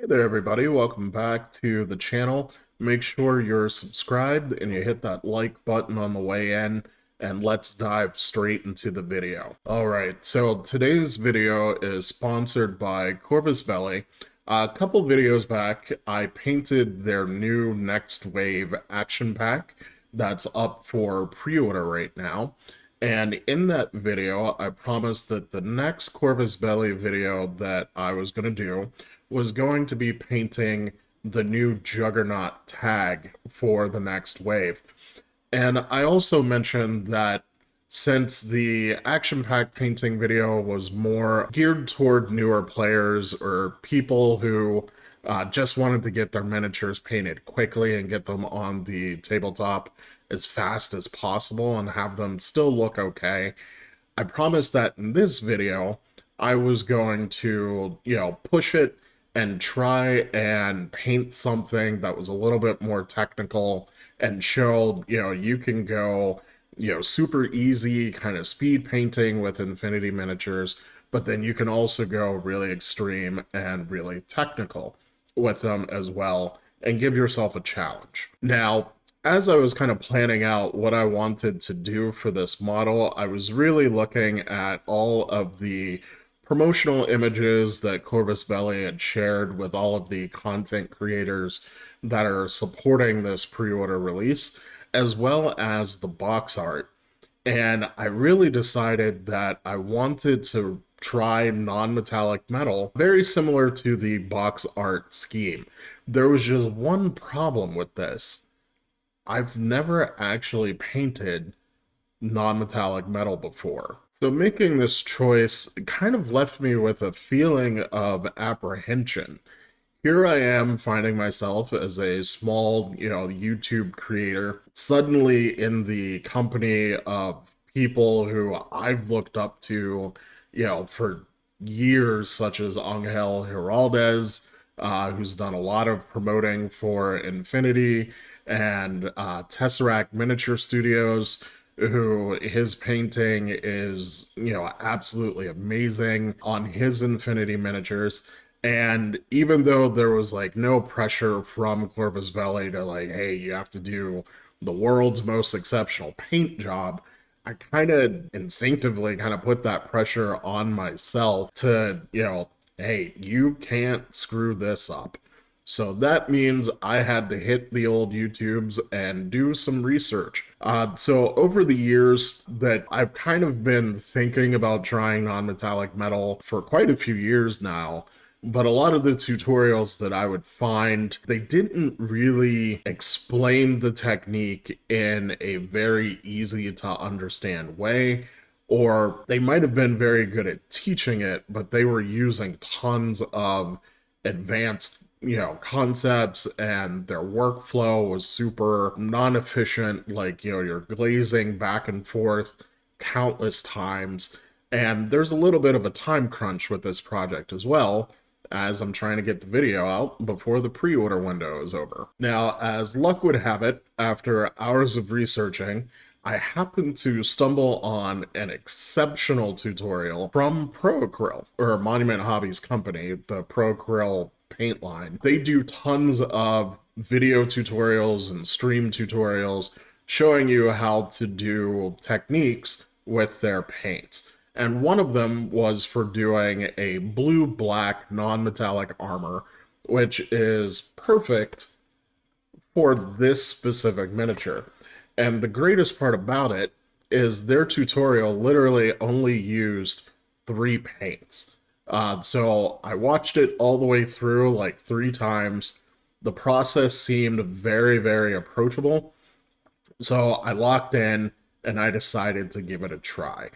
Hey there everybody, welcome back to the channel. Make sure you're subscribed and you hit that like button on the way in, and let's dive straight into the video. Alright, so today's video is sponsored by Corvus Belli. A couple videos back, I painted their new Next Wave action pack that's up for pre-order right now. And in that video, I promised that the next Corvus Belli video that I was going to do was going to be painting the new Juggernaut tag for the next wave. And I also mentioned that since the action pack painting video was more geared toward newer players or people who just wanted to get their miniatures painted quickly and get them on the tabletop as fast as possible and have them still look okay, I promised that in this video I was going to, push it and try and paint something that was a little bit more technical and show, you can go, super easy kind of speed painting with Infinity miniatures, but then you can also go really extreme and really technical with them as well and give yourself a challenge. Now, as I was kind of planning out what I wanted to do for this model, I was really looking at all of the promotional images that Corvus Belli had shared with all of the content creators that are supporting this pre-order release, as well as the box art. And I really decided that I wanted to try non-metallic metal, very similar to the box art scheme. There was just one problem with this. I've never actually painted non-metallic metal before. So making this choice kind of left me with a feeling of apprehension. Here I am finding myself as a small, YouTube creator, suddenly in the company of people who I've looked up to, for years, such as Angel Giraldez, who's done a lot of promoting for Infinity, and Tesseract Miniature Studios, who his painting is, absolutely amazing on his Infinity miniatures. And even though there was like no pressure from Corvus Belli to like, hey, you have to do the world's most exceptional paint job, I kind of instinctively kind of put that pressure on myself to, hey, you can't screw this up. So that means I had to hit the old YouTubes and do some research. So over the years that I've kind of been thinking about trying non-metallic metal for quite a few years now, but a lot of the tutorials that I would find, they didn't really explain the technique in a very easy to understand way, or they might have been very good at teaching it, but they were using tons of advanced concepts, and their workflow was super non-efficient, like, you're glazing back and forth countless times. And there's a little bit of a time crunch with this project as well, as I'm trying to get the video out before the pre-order window is over. Now, as luck would have it, after hours of researching, I happened to stumble on an exceptional tutorial from Preorder, or Monument Hobbies company, the Preorder paint line. They do tons of video tutorials and stream tutorials showing you how to do techniques with their paints. And one of them was for doing a blue-black non-metallic armor, which is perfect for this specific miniature. And the greatest part about it is their tutorial literally only used 3 paints. So I watched it all the way through like 3 times. The process seemed very, very approachable. So I locked in and I decided to give it a try.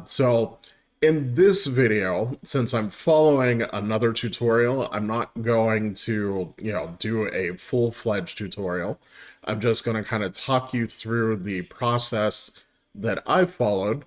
So in this video, since I'm following another tutorial, I'm not going to, do a full-fledged tutorial. I'm just going to kind of talk you through the process that I followed,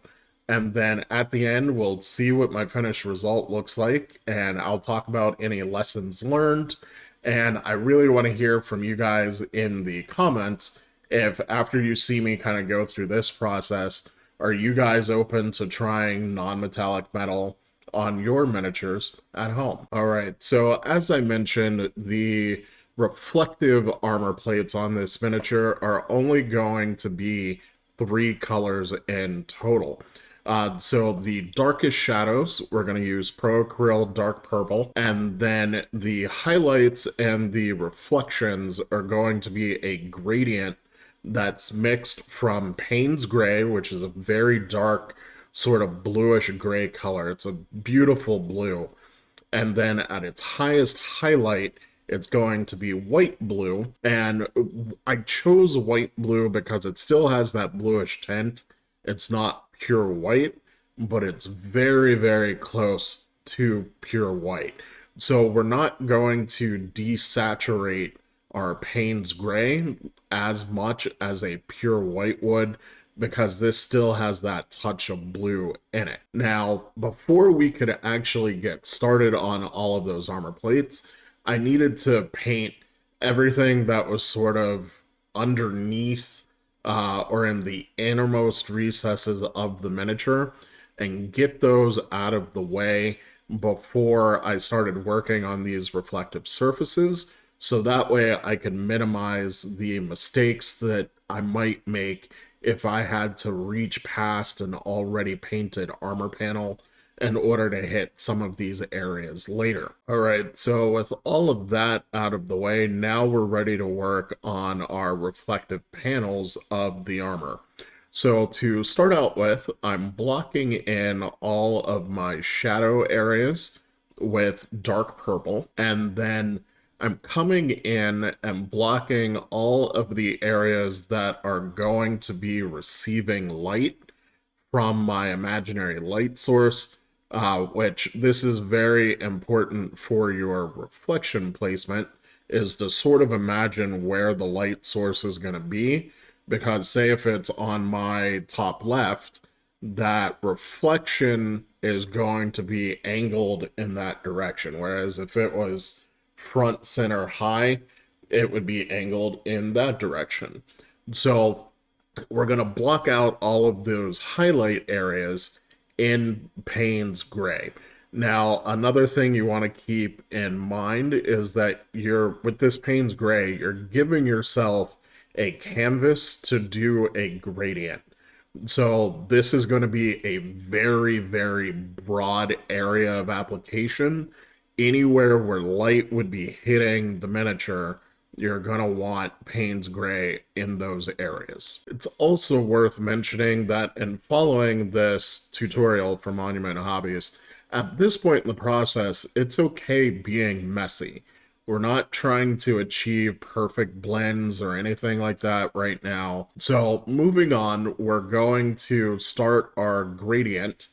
and then at the end, we'll see what my finished result looks like, and I'll talk about any lessons learned. And I really want to hear from you guys in the comments if, after you see me kind of go through this process, are you guys open to trying non-metallic metal, on your miniatures at home. All right, so as I mentioned, the reflective armor plates on this miniature are only going to be 3 colors in total. So the darkest shadows, we're going to use Pro Acryl Dark Purple, and then the highlights and the reflections are going to be a gradient that's mixed from Payne's Gray, which is a very dark, sort of bluish gray color. It's a beautiful blue. And then at its highest highlight, it's going to be white blue. And I chose white blue because it still has that bluish tint. It's not pure white, but it's very, very close to pure white. So we're not going to desaturate our Payne's Gray as much as a pure white would, because this still has that touch of blue in it. Now, before we could actually get started on all of those armor plates, I needed to paint everything that was sort of underneath or in the innermost recesses of the miniature and get those out of the way before I started working on these reflective surfaces, so that way I could minimize the mistakes that I might make if I had to reach past an already painted armor panel in order to hit some of these areas later. All right, so with all of that out of the way, now we're ready to work on our reflective panels of the armor. So to start out with, I'm blocking in all of my shadow areas with dark purple, and then I'm coming in and blocking all of the areas that are going to be receiving light from my imaginary light source, which this is very important for your reflection placement, is to sort of imagine where the light source is going to be. Because say if it's on my top left, that reflection is going to be angled in that direction. Whereas if it was front center high, it would be angled in that direction. So we're going to block out all of those highlight areas in Payne's Gray. Now, another thing you want to keep in mind is that with this Payne's Gray, you're giving yourself a canvas to do a gradient. So this is going to be a very, very broad area of application. Anywhere where light would be hitting the miniature, you're going to want Payne's Gray in those areas. It's also worth mentioning that in following this tutorial from Monument Hobbies, at this point in the process, it's okay being messy. We're not trying to achieve perfect blends or anything like that right now. So moving on, we're going to start our gradient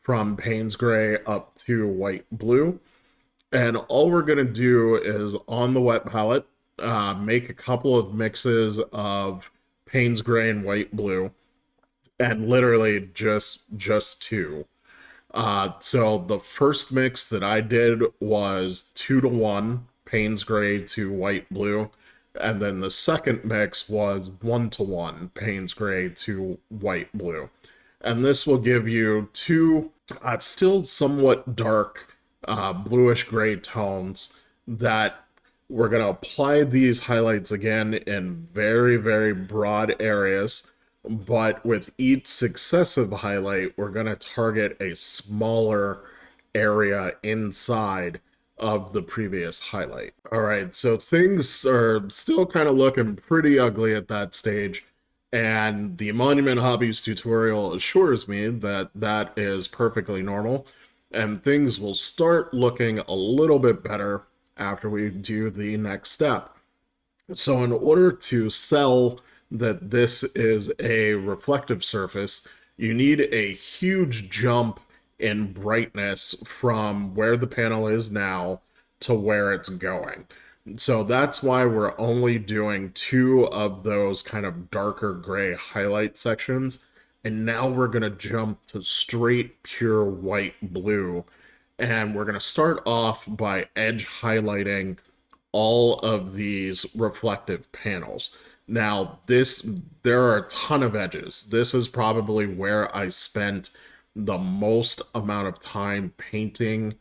from Payne's Gray up to white blue. And all we're going to do is on the wet palette, make a couple of mixes of Payne's Gray and white blue, and literally just 2. So the first mix that I did was 2-to-1 Payne's Gray to white blue, and then the second mix was 1-to-1 Payne's Gray to white blue. And this will give you 2 still somewhat dark bluish gray tones that we're going to apply these highlights again in very, very broad areas. But with each successive highlight, we're going to target a smaller area inside of the previous highlight. All right, so things are still kind of looking pretty ugly at that stage, and the Monument Hobbies tutorial assures me that that is perfectly normal, and things will start looking a little bit better after we do the next step. So in order to sell that this is a reflective surface, you need a huge jump in brightness from where the panel is now to where it's going. So that's why we're only doing 2 of those kind of darker gray highlight sections. And now we're going to jump to straight pure white blue. And we're going to start off by edge highlighting all of these reflective panels. Now, there are a ton of edges. This is probably where I spent the most amount of time painting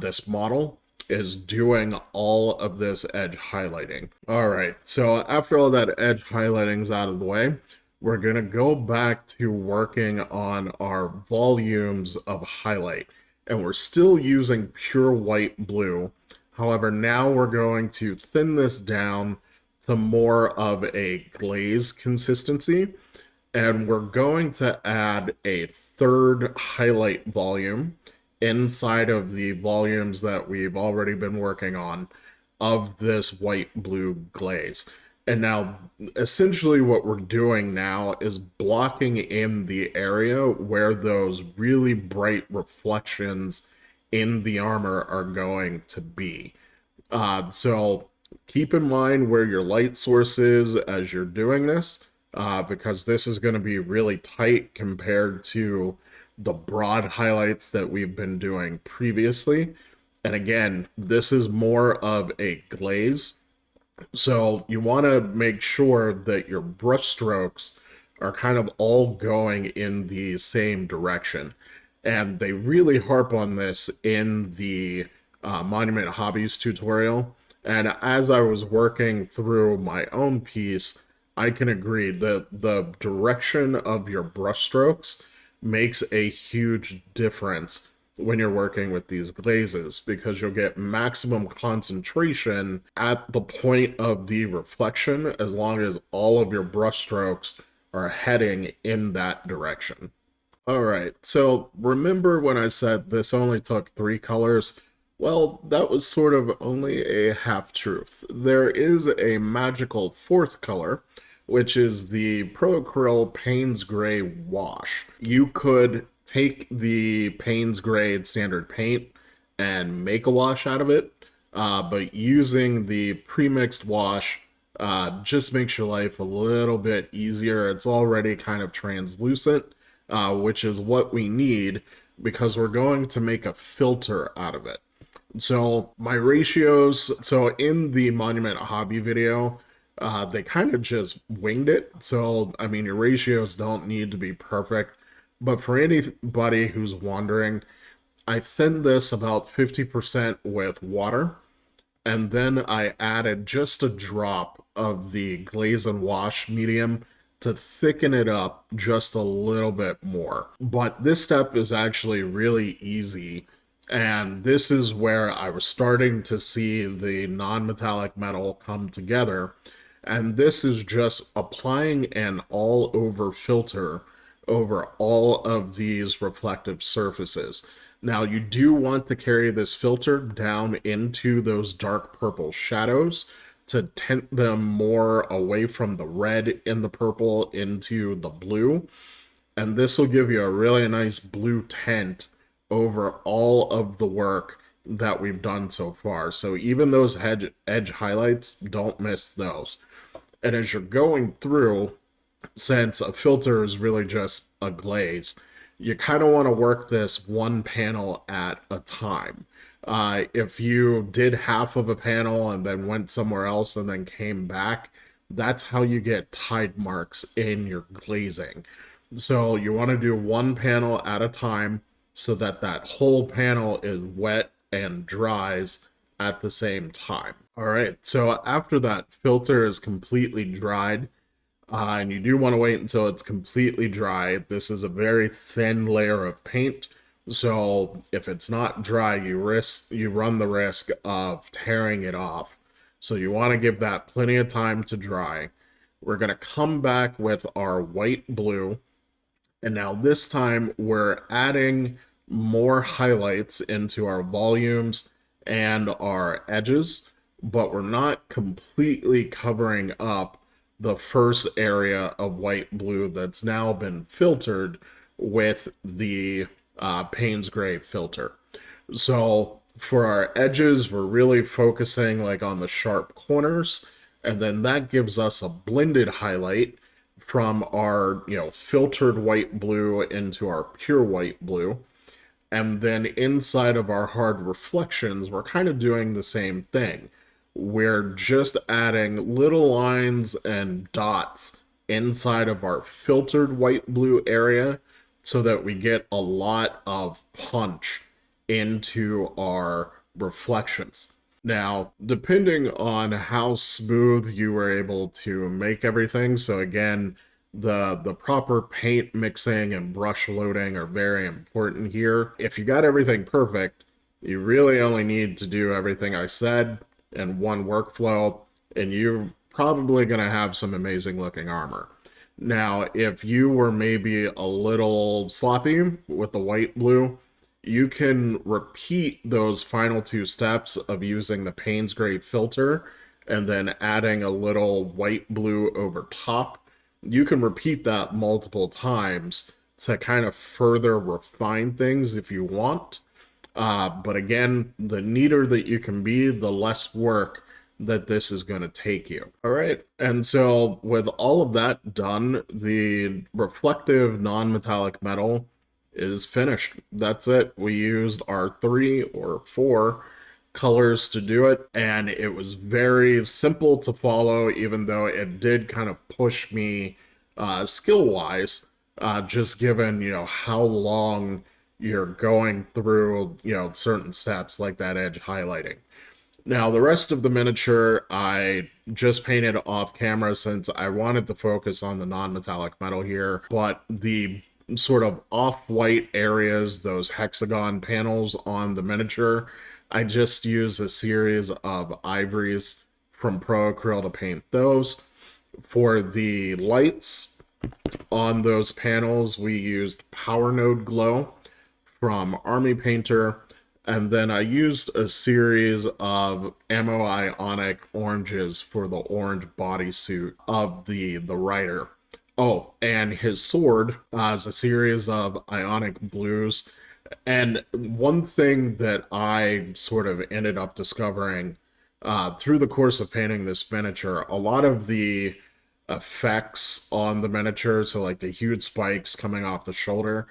this model is doing all of this edge highlighting. All right, so after all that edge highlighting's out of the way, we're gonna go back to working on our volumes of highlight. And we're still using pure white blue. However, now we're going to thin this down to more of a glaze consistency. And we're going to add a third highlight volume inside of the volumes that we've already been working on of this white blue glaze. And now, essentially, what we're doing now is blocking in the area where those really bright reflections in the armor are going to be. So keep in mind where your light source is as you're doing this, because this is going to be really tight compared to the broad highlights that we've been doing previously. And again, this is more of a glaze. So you want to make sure that your brush strokes are kind of all going in the same direction. And they really harp on this in the Monument Hobbies tutorial. And as I was working through my own piece, I can agree that the direction of your brush strokes makes a huge difference when you're working with these glazes, because you'll get maximum concentration at the point of the reflection as long as all of your brush strokes are heading in that direction. All right, so remember when I said this only took 3 colors? Well, that was sort of only a half-truth. There is a magical 4th color, which is the Preorder Payne's Gray Wash. You could take the Payne's Gray standard paint and make a wash out of it, but using the pre-mixed wash just makes your life a little bit easier. It's already kind of translucent, which is what we need because we're going to make a filter out of it. So my ratios, so in the Monument Hobby video, they kind of just winged it. So, I mean, your ratios don't need to be perfect. But for anybody who's wondering, I thinned this about 50% with water. And then I added just a drop of the glaze and wash medium to thicken it up just a little bit more. But this step is actually really easy. And this is where I was starting to see the non-metallic metal come together. And this is just applying an all-over filter over all of these reflective surfaces. Now, you do want to carry this filter down into those dark purple shadows to tint them more away from the red in the purple into the blue. And this will give you a really nice blue tint over all of the work that we've done so far. So even those edge highlights, don't miss those. And as you're going through, since a filter is really just a glaze, you kind of want to work this one panel at a time. If you did half of a panel and then went somewhere else and then came back, that's how you get tide marks in your glazing. So you want to do one panel at a time so that that whole panel is wet and dries at the same time. All right, so after that filter is completely dried, and you do want to wait until it's completely dry. This is a very thin layer of paint, so if it's not dry, you run the risk of tearing it off. So you want to give that plenty of time to dry. We're going to come back with our white blue, and now this time we're adding more highlights into our volumes and our edges, but we're not completely covering up the first area of white blue that's now been filtered with the Payne's Gray filter. So for our edges, we're really focusing like on the sharp corners, and then that gives us a blended highlight from our, filtered white blue into our pure white blue. And then inside of our hard reflections, we're kind of doing the same thing. We're just adding little lines and dots inside of our filtered white blue area so that we get a lot of punch into our reflections. Now, depending on how smooth you were able to make everything, so again, the proper paint mixing and brush loading are very important here. If you got everything perfect, you really only need to do everything I said in one workflow, and you're probably going to have some amazing looking armor. Now, if you were maybe a little sloppy with the white blue, you can repeat those final two steps of using the Payne's Grade filter and then adding a little white blue over top. You can repeat that multiple times to kind of further refine things if you want. But again, the neater that you can be, the less work that this is going to take you. All right. And so with all of that done, the reflective non-metallic metal is finished. That's it. We used our 3 or 4 colors to do it, and it was very simple to follow, even though it did kind of push me skill-wise, just given, how long you're going through, certain steps like that edge highlighting. Now, the rest of the miniature, I just painted off camera since I wanted to focus on the non-metallic metal here, but the sort of off-white areas, those hexagon panels on the miniature, I just used a series of ivories from Preorder to paint those. For the lights on those panels, we used Power Node Glow from Army Painter, and then I used a series of Ammo Ionic oranges for the orange bodysuit of the rider. Oh, and his sword is a series of Ionic blues. And one thing that I sort of ended up discovering through the course of painting this miniature, a lot of the effects on the miniature, so like the huge spikes coming off the shoulder,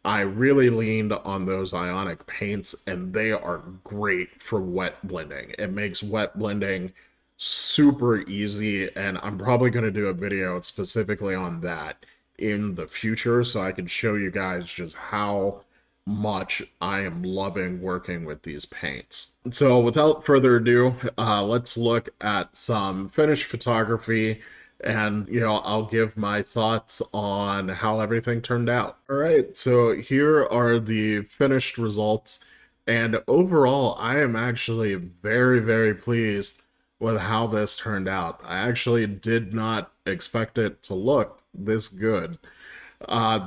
I really leaned on those Ionic paints, and they are great for wet blending. It makes wet blending super easy, and I'm probably going to do a video specifically on that in the future so I can show you guys just how much I am loving working with these paints. So without further ado, let's look at some finished photography, and I'll give my thoughts on how everything turned out. All right, so here are the finished results, and overall I am actually very, very pleased with how this turned out. I actually did not expect it to look this good.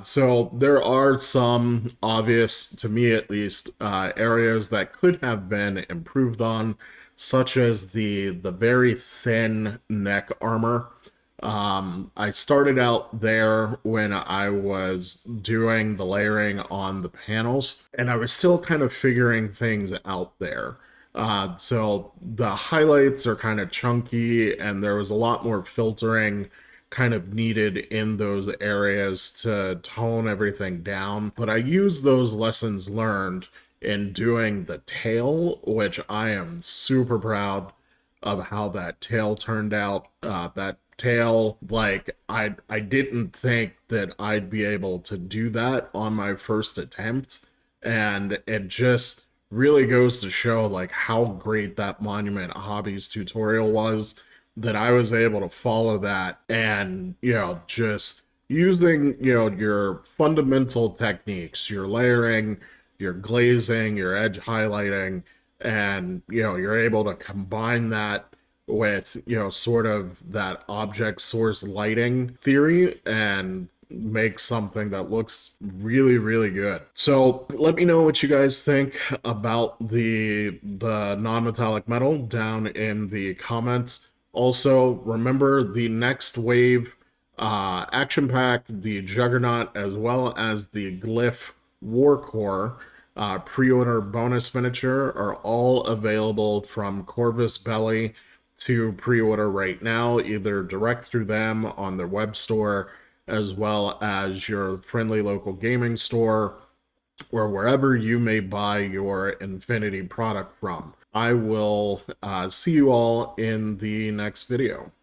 So there are some obvious, to me at least, areas that could have been improved on, such as the very thin neck armor. I started out there when I was doing the layering on the panels, and I was still kind of figuring things out there. So the highlights are kind of chunky, and there was a lot more filtering kind of needed in those areas to tone everything down. But I used those lessons learned in doing the tail, which I am super proud of how that tail turned out. That tail, like, I didn't think that I'd be able to do that on my first attempt, and it just really goes to show like how great that Monument Hobbies tutorial was, that I was able to follow that and just using your fundamental techniques, your layering, your glazing, your edge highlighting, and you're able to combine that with sort of that object source lighting theory and make something that looks really, really good. So let me know what you guys think about the non-metallic metal down in the comments. Also, remember the next wave action pack, the Juggernaut, as well as the Glyph Warcore pre-order bonus miniature are all available from Corvus Belly to pre-order right now, either direct through them on their web store, as well as your friendly local gaming store, or wherever you may buy your Infinity product from. I will see you all in the next video.